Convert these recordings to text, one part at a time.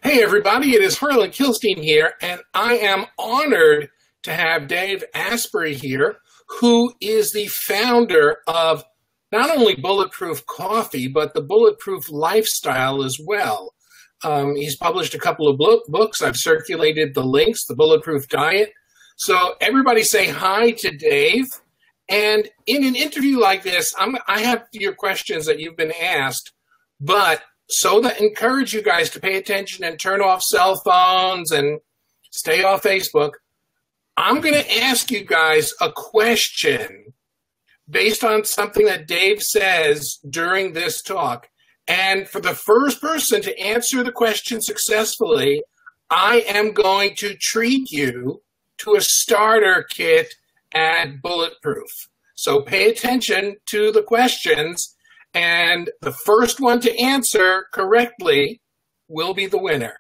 Hey everybody, it is Harlan Kilstein here, and I am honored to have Dave Asprey here, who is the founder of not only Bulletproof Coffee, but the Bulletproof Lifestyle as well. He's published a couple of books. I've circulated the links, the Bulletproof Diet. So everybody say hi to Dave. And in an interview like this, I have your questions that you've been asked, but so that encourage you guys to pay attention and turn off cell phones and stay off Facebook. I'm going to ask you guys a question based on something that Dave says during this talk. And for the first person to answer the question successfully, I am going to treat you to a starter kit at Bulletproof. So pay attention to the questions, and the first one to answer correctly will be the winner.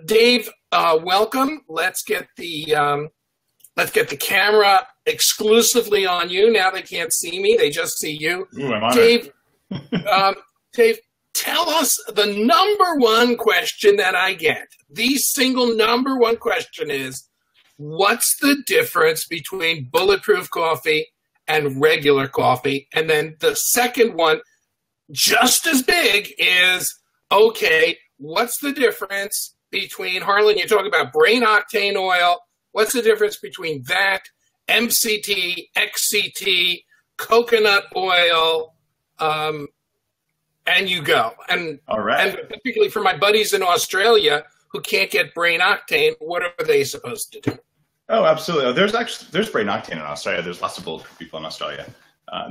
Dave, welcome. Let's get the camera exclusively on you. Now they can't see me; they just see you. Ooh, I'm honored. Dave, Dave, tell us the number one question that I get. The single number one question is, what's the difference between Bulletproof coffee and regular coffee? And then the second one, just as big, is, okay, what's the difference between, Harlan, you're talking about brain octane oil. What's the difference between that, MCT, XCT, coconut oil, and you go. And, all right. And particularly for my buddies in Australia who can't get brain octane, what are they supposed to do? Oh, absolutely. There's brain octane in Australia. There's lots of Bulletproof people in Australia.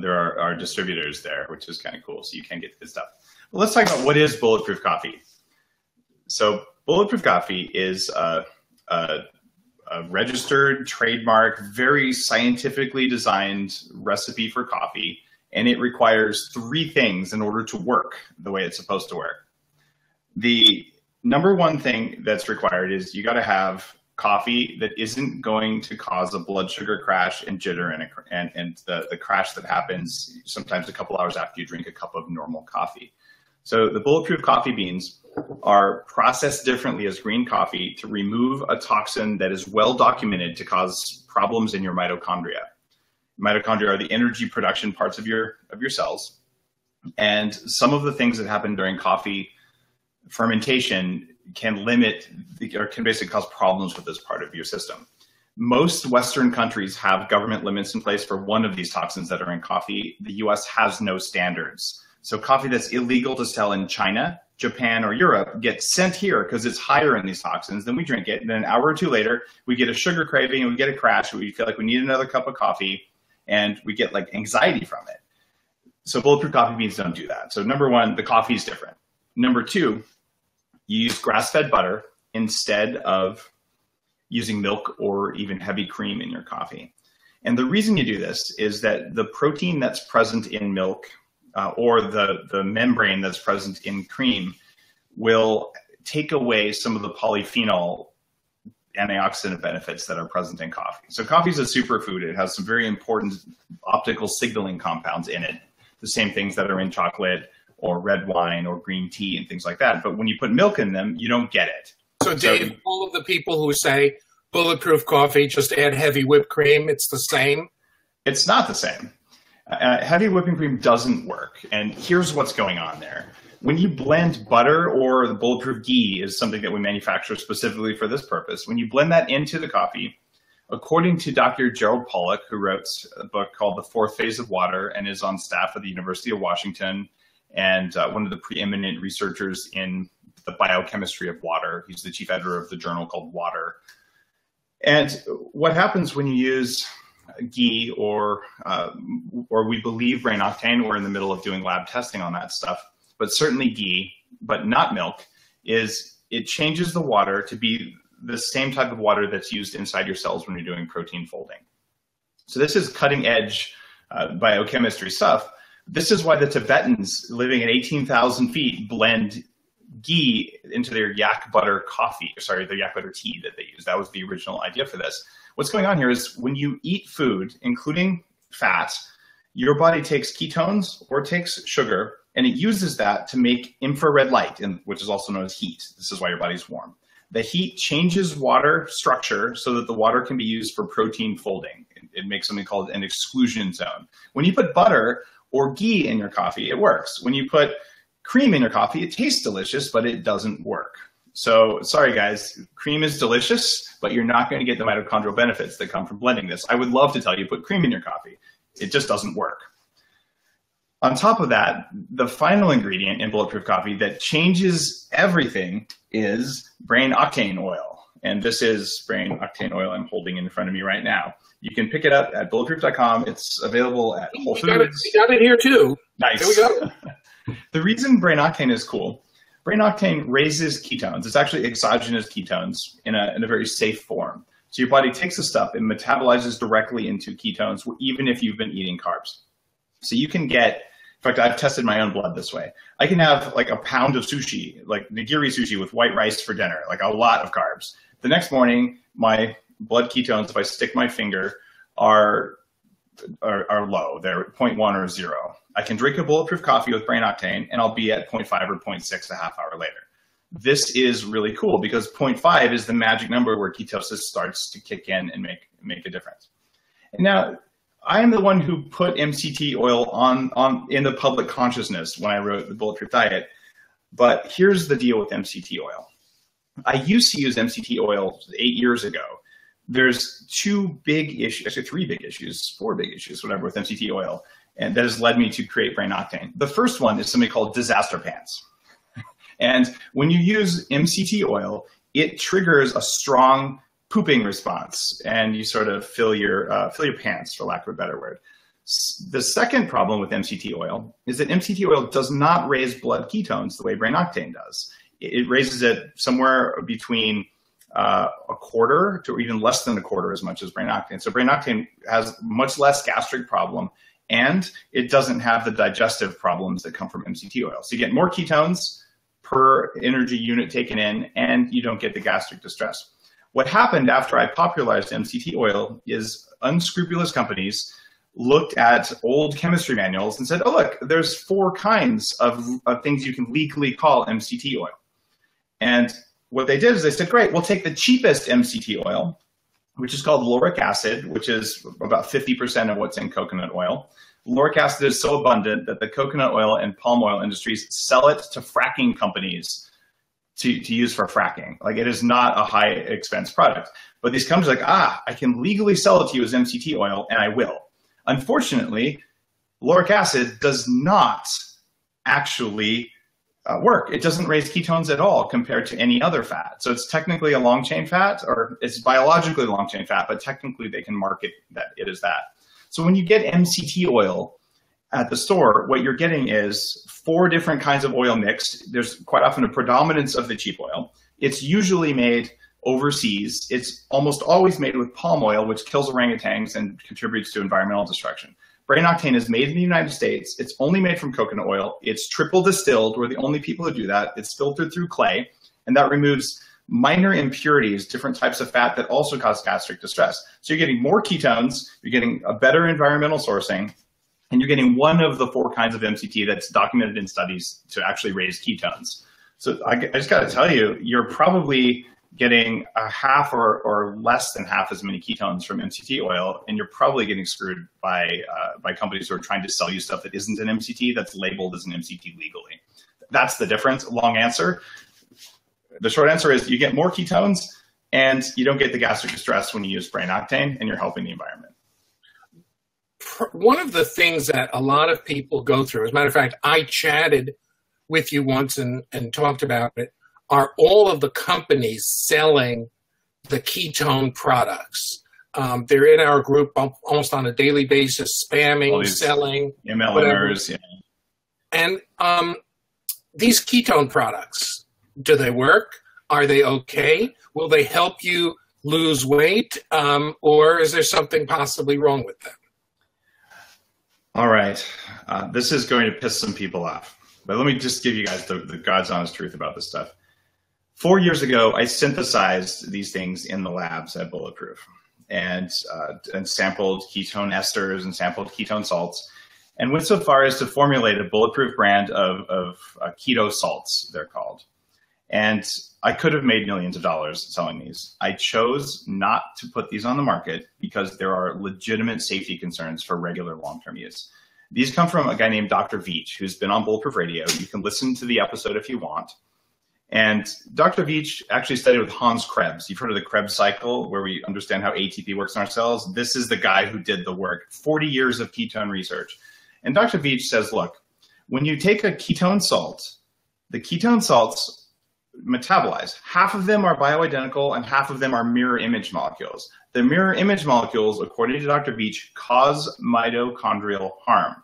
There are distributors there, which is kind of cool. So you can get good stuff. Well, let's talk about what is Bulletproof coffee. So Bulletproof coffee is a registered, trademark, very scientifically designed recipe for coffee. And it requires 3 things in order to work the way it's supposed to work. The number one thing that's required is you got to have coffee that isn't going to cause a blood sugar crash and jitter and the crash that happens sometimes a couple hours after you drink a cup of normal coffee. So the Bulletproof coffee beans are processed differently as green coffee to remove a toxin that is well documented to cause problems in your mitochondria. Mitochondria are the energy production parts of your cells. And some of the things that happen during coffee fermentation can limit or can basically cause problems with this part of your system. Most Western countries have government limits in place for one of these toxins that are in coffee. The US has no standards. So coffee that's illegal to sell in China, Japan, or Europe gets sent here because it's higher in these toxins. Then we drink it, and then an hour or two later, we get a sugar craving and we get a crash. We feel like we need another cup of coffee, and we get like anxiety from it. So Bulletproof coffee beans don't do that. So number one, the coffee is different. Number two, you use grass-fed butter instead of using milk or even heavy cream in your coffee. And the reason you do this is that the protein that's present in milk or the membrane that's present in cream will take away some of the polyphenol antioxidant benefits that are present in coffee. So coffee is a superfood. It has some very important optical signaling compounds in it, the same things that are in chocolate or red wine or green tea and things like that. But when you put milk in them, you don't get it. So Dave, all of the people who say Bulletproof coffee, just add heavy whipped cream, it's the same? It's not the same. Heavy whipping cream doesn't work. And here's what's going on there. When you blend butter, or the Bulletproof ghee is something that we manufacture specifically for this purpose, when you blend that into the coffee, according to Dr. Gerald Pollack, who wrote a book called The Fourth Phase of Water and is on staff at the University of Washington, and one of the preeminent researchers in the biochemistry of water. He's the chief editor of the journal called Water. And what happens when you use ghee or we believe brain octane, we're in the middle of doing lab testing on that stuff, but certainly ghee, but not milk, is it changes the water to be the same type of water that's used inside your cells when you're doing protein folding. So this is cutting edge biochemistry stuff. This is why the Tibetans living at 18,000 feet blend ghee into their yak butter coffee, sorry, the yak butter tea that they use. That was the original idea for this. What's going on here is when you eat food, including fat, your body takes ketones or takes sugar and it uses that to make infrared light, which is also known as heat. This is why your body's warm. The heat changes water structure so that the water can be used for protein folding. It makes something called an exclusion zone. When you put butter or ghee in your coffee, it works. When you put cream in your coffee, it tastes delicious, but it doesn't work. So sorry, guys, cream is delicious, but you're not going to get the mitochondrial benefits that come from blending this. I would love to tell you put cream in your coffee. It just doesn't work. On top of that, the final ingredient in Bulletproof coffee that changes everything is brain octane oil. And this is brain octane oil I'm holding in front of me right now. You can pick it up at bulletproof.com. It's available at Whole Foods. We got it here too. Nice. Here we go. The reason brain octane is cool, brain octane raises ketones. It's actually exogenous ketones in a very safe form. So your body takes the stuff and metabolizes directly into ketones, even if you've been eating carbs. So you can get, in fact, I've tested my own blood this way. I can have like a pound of sushi, like nigiri sushi with white rice for dinner, like a lot of carbs. The next morning, my blood ketones, if I stick my finger, are low. They're 0.1 or 0. I can drink a Bulletproof coffee with brain octane, and I'll be at 0.5 or 0.6 a half hour later. This is really cool because 0.5 is the magic number where ketosis starts to kick in and make a difference. And now, I am the one who put MCT oil in the public consciousness when I wrote the Bulletproof Diet. But here's the deal with MCT oil. I used to use MCT oil 8 years ago. There's 2 big issues, actually 3 big issues, 4 big issues, whatever, with MCT oil. And that has led me to create brain octane. The first one is something called disaster pants. And when you use MCT oil, it triggers a strong pooping response, and you sort of fill your pants, for lack of a better word. The second problem with MCT oil is that MCT oil does not raise blood ketones the way brain octane does. It raises it somewhere between a quarter to even less than a quarter as much as brain octane. So brain octane has much less gastric problem, and it doesn't have the digestive problems that come from MCT oil. So you get more ketones per energy unit taken in, and you don't get the gastric distress. What happened after I popularized MCT oil is unscrupulous companies looked at old chemistry manuals and said, oh, look, there's 4 kinds of things you can legally call MCT oil. And what they did is they said, great, we'll take the cheapest MCT oil, which is called lauric acid, which is about 50% of what's in coconut oil. Lauric acid is so abundant that the coconut oil and palm oil industries sell it to fracking companies to use for fracking. Like, it is not a high expense product. But these companies are like, I can legally sell it to you as MCT oil, and I will. Unfortunately, lauric acid does not actually work. It doesn't raise ketones at all compared to any other fat. So it's technically a long chain fat, or it's biologically a long chain fat, but technically they can market that it is that. So when you get MCT oil at the store, what you're getting is 4 different kinds of oil mixed. There's quite often a predominance of the cheap oil. It's usually made overseas. It's almost always made with palm oil, which kills orangutans and contributes to environmental destruction. Brain octane is made in the United States. It's only made from coconut oil. It's triple distilled. We're the only people who do that. It's filtered through clay, and that removes minor impurities, different types of fat that also cause gastric distress. So you're getting more ketones, you're getting a better environmental sourcing, and you're getting one of the 4 kinds of MCT that's documented in studies to actually raise ketones. So I just got to tell you, you're probably getting a half or less than half as many ketones from MCT oil, and you're probably getting screwed by companies who are trying to sell you stuff that isn't an MCT, that's labeled as an MCT legally. That's the difference. Long answer. The short answer is you get more ketones, and you don't get the gastric distress when you use brain octane, and you're helping the environment. One of the things that a lot of people go through, as a matter of fact, I chatted with you once and talked about it, are all of the companies selling the ketone products. They're in our group almost on a daily basis, spamming, selling. MLMers, yeah. And these ketone products, do they work? Are they okay? Will they help you lose weight? Or is there something possibly wrong with them? All right. This is going to piss some people off. But let me just give you guys the God's honest truth about this stuff. 4 years ago, I synthesized these things in the labs at Bulletproof and sampled ketone esters and sampled ketone salts. and went so far as to formulate a Bulletproof brand of Keto Salts, they're called. And I could have made millions of dollars selling these. I chose not to put these on the market because there are legitimate safety concerns for regular long-term use. These come from a guy named Dr. Veach, who's been on Bulletproof Radio. You can listen to the episode if you want. And Dr. Veach actually studied with Hans Krebs. You've heard of the Krebs cycle, where we understand how ATP works in our cells. This is the guy who did the work, 40 years of ketone research. And Dr. Veach says, look, when you take a ketone salt, the ketone salts metabolize. Half of them are bioidentical and half of them are mirror image molecules. The mirror image molecules, according to Dr. Veach, cause mitochondrial harm.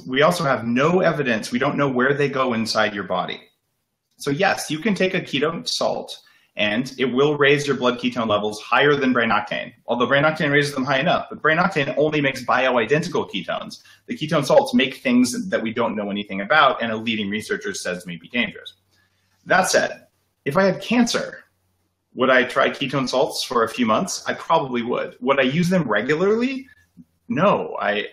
We also have no evidence. We don't know where they go inside your body. So yes, you can take a ketone salt and it will raise your blood ketone levels higher than brain octane, although brain octane raises them high enough. But brain octane only makes bioidentical ketones. The ketone salts make things that we don't know anything about, and a leading researcher says may be dangerous. That said, if I had cancer, would I try ketone salts for a few months? I probably would. Would I use them regularly? No, I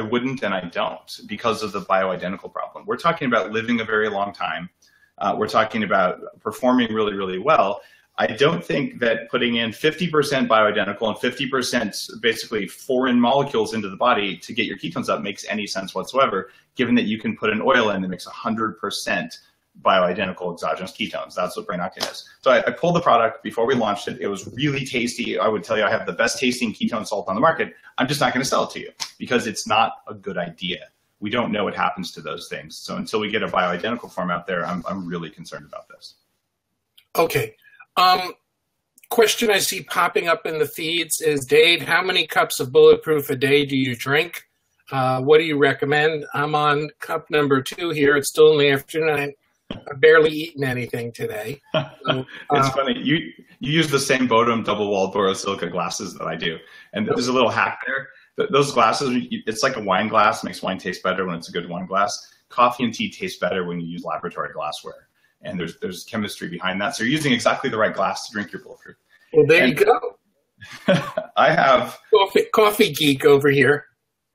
wouldn't, and I don't, because of the bioidentical problem. We're talking about living a very long time. We're talking about performing really, really well. I don't think that putting in 50% bioidentical and 50% basically foreign molecules into the body to get your ketones up makes any sense whatsoever, given that you can put an oil in that makes 100% bioidentical exogenous ketones. That's what brain octane is. So I pulled the product before we launched it. It was really tasty. I would tell you I have the best tasting ketone salt on the market. I'm just not going to sell it to you because it's not a good idea. We don't know what happens to those things. So until we get a bioidentical form out there, I'm really concerned about this. Okay. Question I see popping up in the feeds is, Dave, how many cups of Bulletproof a day do you drink? What do you recommend? I'm on cup number 2 here. It's still in the afternoon. I've barely eaten anything today. So, it's funny. You use the same Bodum double-walled borosilicate glasses that I do. And there's a little hack there. Those glasses, it's like a wine glass, makes wine taste better when it's a good wine glass. Coffee and tea taste better when you use laboratory glassware. And there's chemistry behind that. So you're using exactly the right glass to drink your Bulletproof. Well, there you go. I have... Coffee geek over here.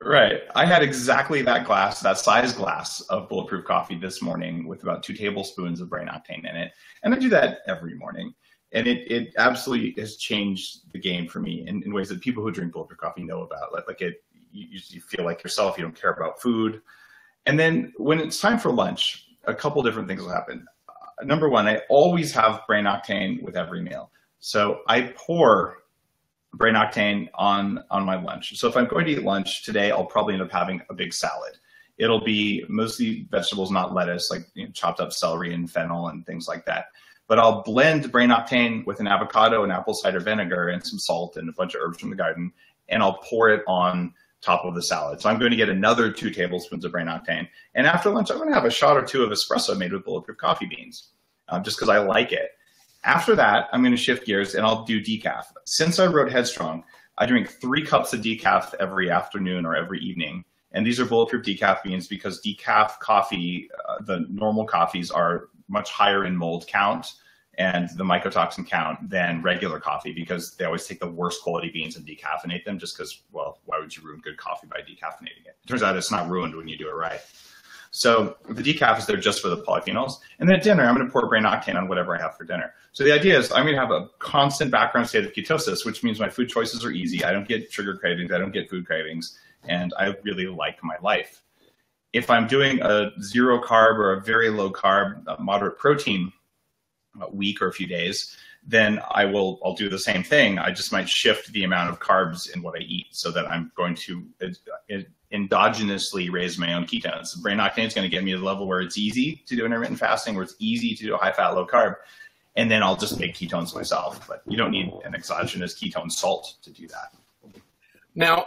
Right. I had exactly that glass, that size glass of Bulletproof coffee this morning with about 2 tablespoons of brain octane in it. And I do that every morning. And it absolutely has changed the game for me in ways that people who drink Bulletproof coffee know about. You feel like yourself, you don't care about food. And then when it's time for lunch, a couple different things will happen. Number one, I always have brain octane with every meal. So I pour brain octane on my lunch. So if I'm going to eat lunch today, I'll probably end up having a big salad. It'll be mostly vegetables, not lettuce, like chopped up celery and fennel and things like that. But I'll blend brain octane with an avocado and apple cider vinegar and some salt and a bunch of herbs from the garden, and I'll pour it on top of the salad. So I'm going to get another 2 tablespoons of brain octane. And after lunch, I'm going to have a shot or 2 of espresso made with Bulletproof coffee beans, just because I like it. After that, I'm going to shift gears and I'll do decaf. Since I wrote Headstrong, I drink 3 cups of decaf every afternoon or every evening. And these are Bulletproof decaf beans because decaf coffee, the normal coffees, are much higher in mold count and the mycotoxin count than regular coffee because they always take the worst quality beans and decaffeinate them just because, well, why would you ruin good coffee by decaffeinating it? It turns out it's not ruined when you do it right. So the decaf is there just for the polyphenols. And then at dinner, I'm going to pour brain octane on whatever I have for dinner. So the idea is I'm going to have a constant background state of ketosis, which means my food choices are easy. I don't get sugar cravings. I don't get food cravings. And I really like my life. If I'm doing a 0 carb or a very low carb, moderate protein week or a few days, then I'll do the same thing. I just might shift the amount of carbs in what I eat so that I'm going to endogenously raise my own ketones. Brain octane is going to get me to the level where it's easy to do intermittent fasting, where it's easy to do a high fat, low carb. And then I'll just make ketones myself. But you don't need an exogenous ketone salt to do that. Now,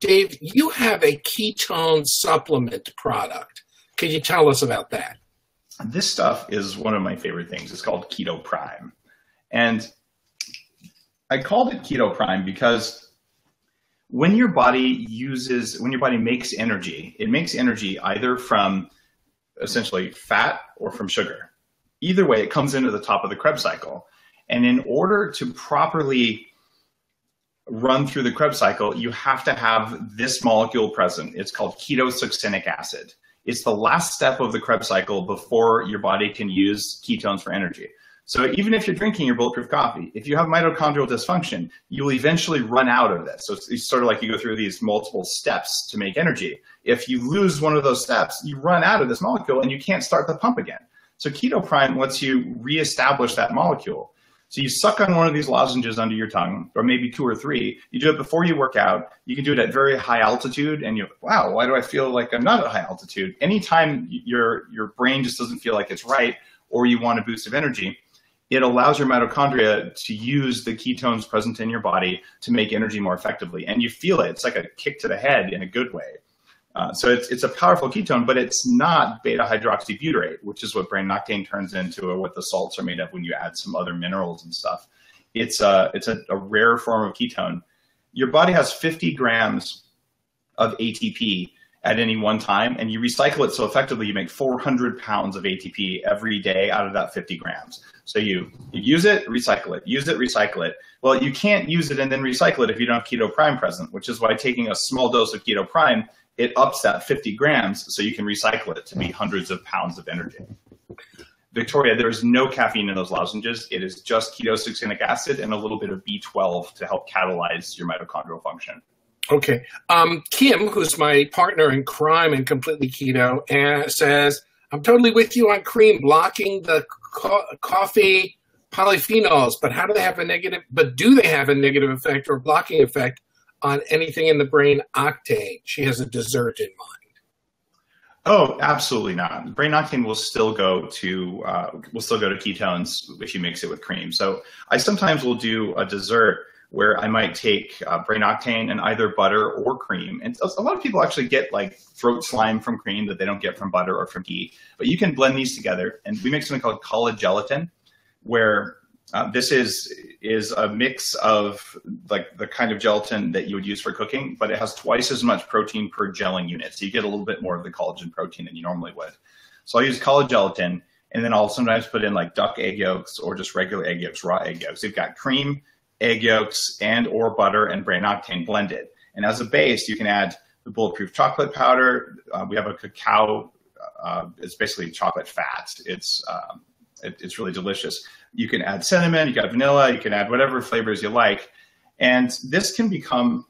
Dave, you have a ketone supplement product. Could you tell us about that? This stuff is one of my favorite things. It's called Keto Prime. And I called it Keto Prime because when your body makes energy, it makes energy either from essentially fat or from sugar. Either way, it comes into the top of the Krebs cycle. And in order to properly run through the Krebs cycle, you have to have this molecule present. It's called ketosuccinic acid. It's the last step of the Krebs cycle before your body can use ketones for energy. So even if you're drinking your Bulletproof coffee, if you have mitochondrial dysfunction, you will eventually run out of this. So it's sort of like you go through these multiple steps to make energy. If you lose one of those steps, you run out of this molecule and you can't start the pump again. So Keto Prime lets you reestablish that molecule. So you suck on one of these lozenges under your tongue, or maybe 2 or 3. You do it before you work out. You can do it at very high altitude, and you're, wow, why do I feel like I'm not at high altitude? Anytime your brain just doesn't feel like it's right, or you want a boost of energy, it allows your mitochondria to use the ketones present in your body to make energy more effectively. And you feel it. It's like a kick to the head in a good way. So it's a powerful ketone, but it's not beta-hydroxybutyrate, which is what brain octane turns into, or what the salts are made of when you add some other minerals and stuff. It's a rare form of ketone. Your body has 50 grams of ATP at any one time, and you recycle it so effectively you make 400 pounds of ATP every day out of that 50 grams. So you use it, recycle it, use it, recycle it. Well, you can't use it and then recycle it if you don't have Keto Prime present, which is why taking a small dose of Keto Prime, it ups that 50 grams so you can recycle it to be hundreds of pounds of energy. Victoria, there's no caffeine in those lozenges. It is just ketosuccinic acid and a little bit of B12 to help catalyze your mitochondrial function. Okay. Kim, who's my partner in crime and completely keto, says, I'm totally with you on cream blocking the coffee polyphenols, but how do they have a negative, but do they have a negative effect or blocking effect on anything in the brain octane? She has a dessert in mind. Oh, absolutely not. Brain octane will still go to ketones if you mix it with cream. So I sometimes will do a dessert where I might take brain octane and either butter or cream. And a lot of people actually get like throat slime from cream that they don't get from butter or from ghee. But you can blend these together, and we make something called collagen gelatin, where this is a mix of like the kind of gelatin that you would use for cooking, but it has twice as much protein per gelling unit. So you get a little bit more of the collagen protein than you normally would. So I'll use collagen gelatin, and then I'll sometimes put in like duck egg yolks or just regular egg yolks, raw egg yolks. You've got cream, egg yolks, and or butter and brain octane blended. And as a base, you can add the Bulletproof chocolate powder. We have a cacao. It's basically chocolate fat. It's really delicious. You can add cinnamon, you got vanilla, you can add whatever flavors you like. And this can become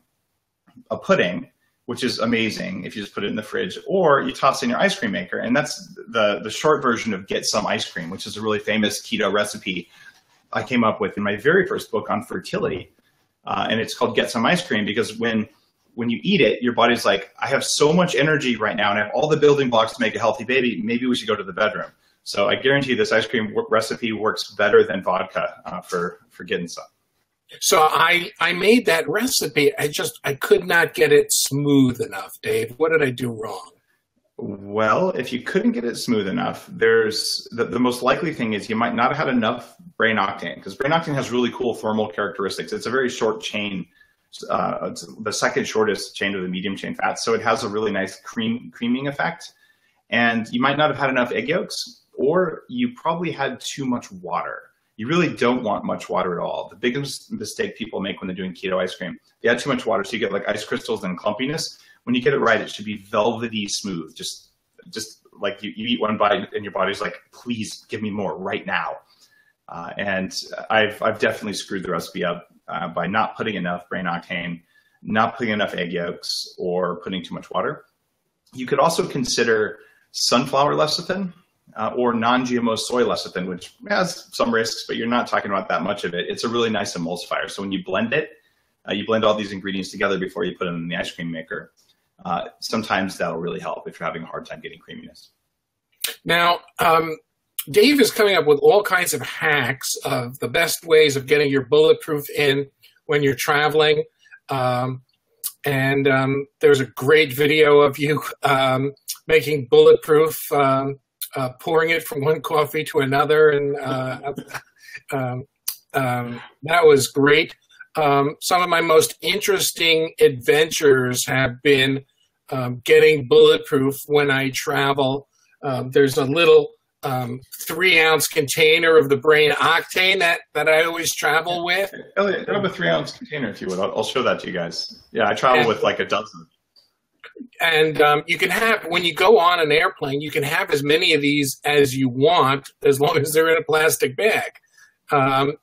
a pudding, which is amazing if you just put it in the fridge, or you toss in your ice cream maker. And that's the short version of Get Some Ice Cream, which is a really famous keto recipe I came up with in my very first book on fertility. And it's called Get Some Ice Cream because when you eat it, your body's like, I have so much energy right now and I have all the building blocks to make a healthy baby. Maybe we should go to the bedroom. So I guarantee you this ice cream recipe works better than vodka for getting some. So I made that recipe. I could not get it smooth enough, Dave. What did I do wrong? Well, if you couldn't get it smooth enough, there's the most likely thing is you might not have had enough brain octane, because brain octane has really cool thermal characteristics. It's a very short chain. It's the second shortest chain of the medium chain fats. So it has a really nice creaming effect. And you might not have had enough egg yolks, or you probably had too much water. You really don't want much water at all. The biggest mistake people make when they're doing keto ice cream, they add too much water, so you get like ice crystals and clumpiness. When you get it right, it should be velvety smooth. Just like you eat one bite and your body's like, please give me more right now. And I've definitely screwed the recipe up by not putting enough brain octane, not putting enough egg yolks, or putting too much water. You could also consider sunflower lecithin or non-GMO soy lecithin, which has some risks, but you're not talking about that much of it. It's a really nice emulsifier. So when you blend it, you blend all these ingredients together before you put them in the ice cream maker. Sometimes that'll really help if you're having a hard time getting creaminess. Now, Dave is coming up with all kinds of hacks of the best ways of getting your Bulletproof in when you're traveling. And there's a great video of you making Bulletproof, pouring it from one coffee to another. And that was great. Some of my most interesting adventures have been getting Bulletproof when I travel. There's a little 3-ounce container of the brain octane that I always travel with. Elliot, grab a 3-ounce container if you would. I'll show that to you guys. Yeah, I travel with like a dozen. And you can have, when you go on an airplane, you can have as many of these as you want, as long as they're in a plastic bag.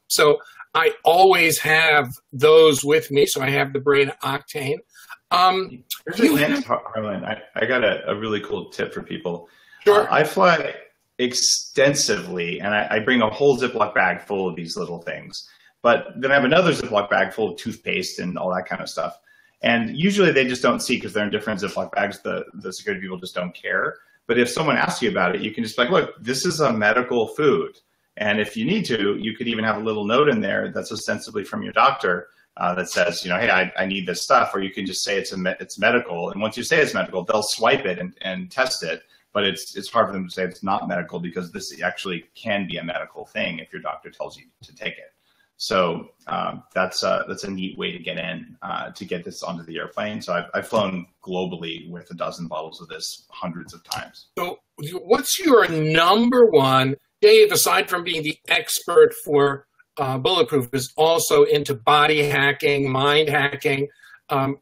So I always have those with me. So I have the brain octane. Here's a hint, Harlan. I got a really cool tip for people. Sure. I fly extensively, and I bring a whole Ziploc bag full of these little things. But then I have another Ziploc bag full of toothpaste and all that kind of stuff. And usually they just don't see because they're in different Ziploc bags. The security people just don't care. But if someone asks you about it, you can just be like, look, this is a medical food. And if you need to, you could even have a little note in there that's ostensibly from your doctor that says, hey, I need this stuff. Or you can just say it's medical. And once you say it's medical, they'll swipe it and test it. But it's hard for them to say it's not medical because this actually can be a medical thing if your doctor tells you to take it. So that's a neat way to get in, to get this onto the airplane. So I've flown globally with a dozen bottles of this hundreds of times. So what's your number one, Dave, aside from being the expert for Bulletproof, is also into body hacking, mind hacking,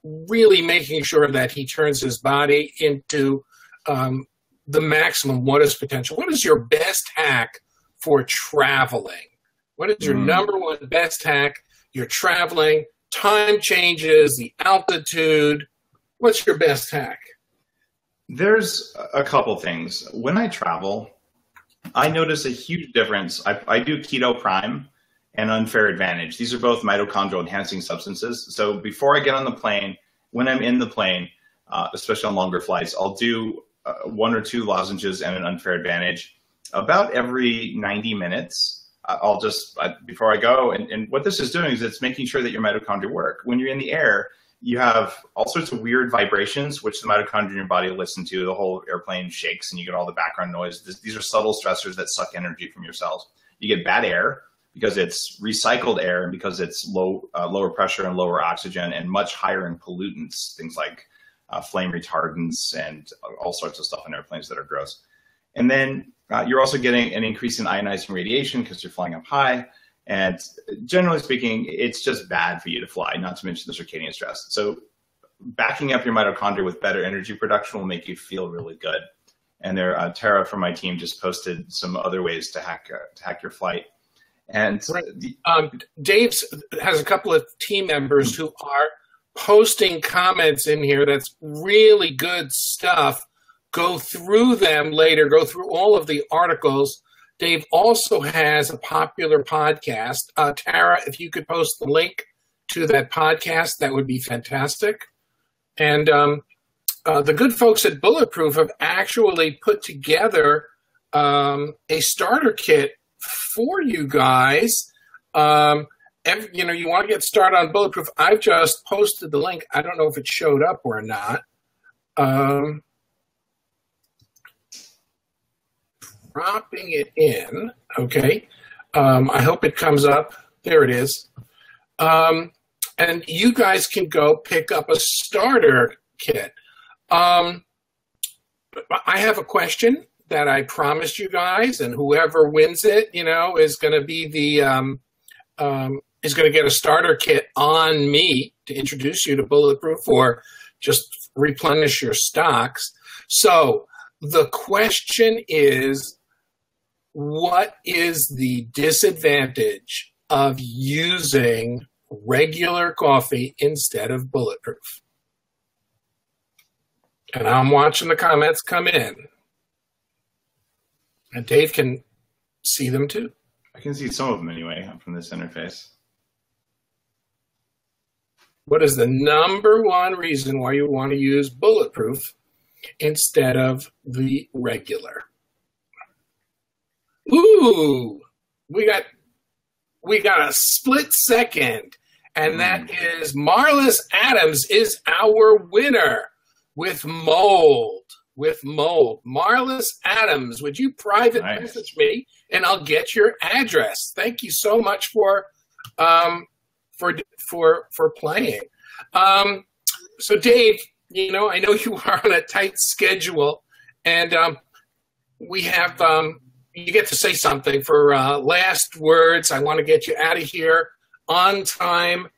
really making sure that he turns his body into the maximum what is potential. What is your best hack for traveling? What is your number one best hack? You're traveling, time changes, the altitude. What's your best hack? There's a couple things. When I travel, I notice a huge difference. I do Keto Prime and Unfair Advantage. These are both mitochondrial enhancing substances. So before I get on the plane, when I'm in the plane, especially on longer flights, I'll do 1 or 2 lozenges and an Unfair Advantage about every 90 minutes. I'll just, before I go, and what this is doing is it's making sure that your mitochondria work. When you're in the air, you have all sorts of weird vibrations, which the mitochondria in your body will listen to. The whole airplane shakes and you get all the background noise. These are subtle stressors that suck energy from your cells. You get bad air because it's recycled air and because it's lower pressure and lower oxygen and much higher in pollutants, things like flame retardants and all sorts of stuff in airplanes that are gross. And then you're also getting an increase in ionizing radiation because you're flying up high. And generally speaking, it's just bad for you to fly, not to mention the circadian stress. So backing up your mitochondria with better energy production will make you feel really good. And Tara from my team just posted some other ways to hack your flight. And Dave has a couple of team members who are posting comments in here. That's really good stuff. Go through them later. Go through all of the articles. Dave also has a popular podcast. Tara, if you could post the link to that podcast, that would be fantastic. And the good folks at Bulletproof have actually put together a starter kit for you guys. You want to get started on Bulletproof. I've just posted the link. I don't know if it showed up or not. Dropping it in. Okay. I hope it comes up. There it is. And you guys can go pick up a starter kit. I have a question that I promised you guys, and whoever wins it, is going to be is going to get a starter kit on me to introduce you to Bulletproof or just replenish your stocks. So the question is, what is the disadvantage of using regular coffee instead of Bulletproof? And I'm watching the comments come in. And Dave can see them too. I can see some of them anyway from this interface. What is the number one reason why you want to use Bulletproof instead of the regular? Ooh, we got a split second, and that is Marlis Adams is our winner with mold. Marlis Adams, would you private message me, and I'll get your address. Thank you so much for playing. So Dave, I know you are on a tight schedule, and we have you get to say something for last words. I want to get you out of here on time.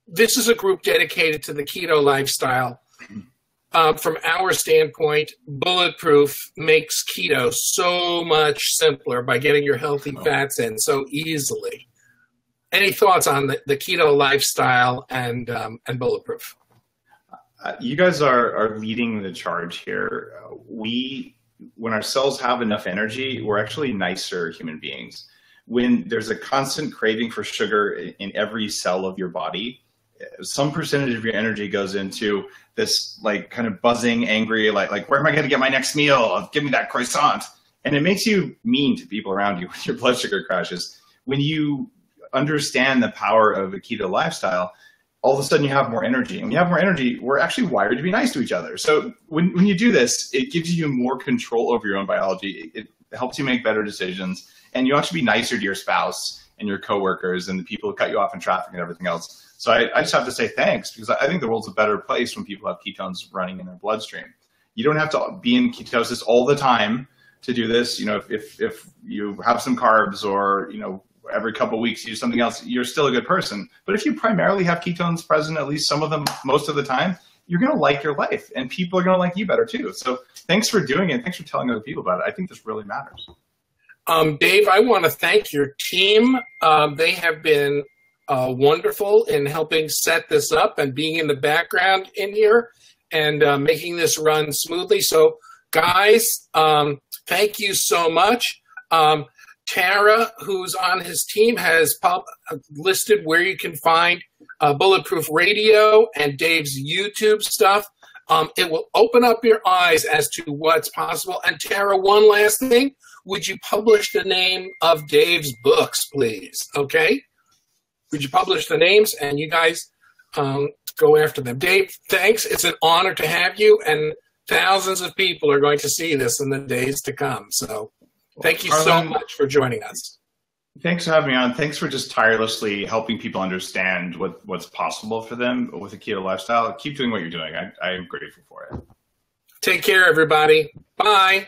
This is a group dedicated to the keto lifestyle. From our standpoint, Bulletproof makes keto so much simpler by getting your healthy fats in so easily. Any thoughts on the keto lifestyle and Bulletproof? You guys are leading the charge here. When our cells have enough energy, we're actually nicer human beings. When there's a constant craving for sugar in every cell of your body, some percentage of your energy goes into this like kind of buzzing, angry, like where am I going to get my next meal? Give me that croissant. And it makes you mean to people around you when your blood sugar crashes. When you understand the power of a keto lifestyle, all of a sudden you have more energy. And when you have more energy, we're actually wired to be nice to each other. So when you do this, it gives you more control over your own biology. It helps you make better decisions. And you actually be nicer to your spouse and your coworkers and the people who cut you off in traffic and everything else. So I just have to say thanks, because I think the world's a better place when people have ketones running in their bloodstream. You don't have to be in ketosis all the time to do this. You know, if you have some carbs or, you know, every couple of weeks you do something else, you're still a good person. But if you primarily have ketones present, at least some of them, most of the time, you're going to like your life and people are going to like you better too. So thanks for doing it. Thanks for telling other people about it. I think this really matters. Dave, I want to thank your team. They have been wonderful in helping set this up and being in the background in here and making this run smoothly. So guys, thank you so much. Tara, who's on his team, has listed where you can find Bulletproof Radio and Dave's YouTube stuff. It will open up your eyes as to what's possible. And Tara, one last thing. Would you publish the name of Dave's books, please? Okay? Would you publish the names and you guys go after them? Dave, thanks. It's an honor to have you, and thousands of people are going to see this in the days to come. So thank you so much for joining us. Thanks for having me on. Thanks for just tirelessly helping people understand what's possible for them with a keto lifestyle. Keep doing what you're doing. I am grateful for it. Take care, everybody. Bye.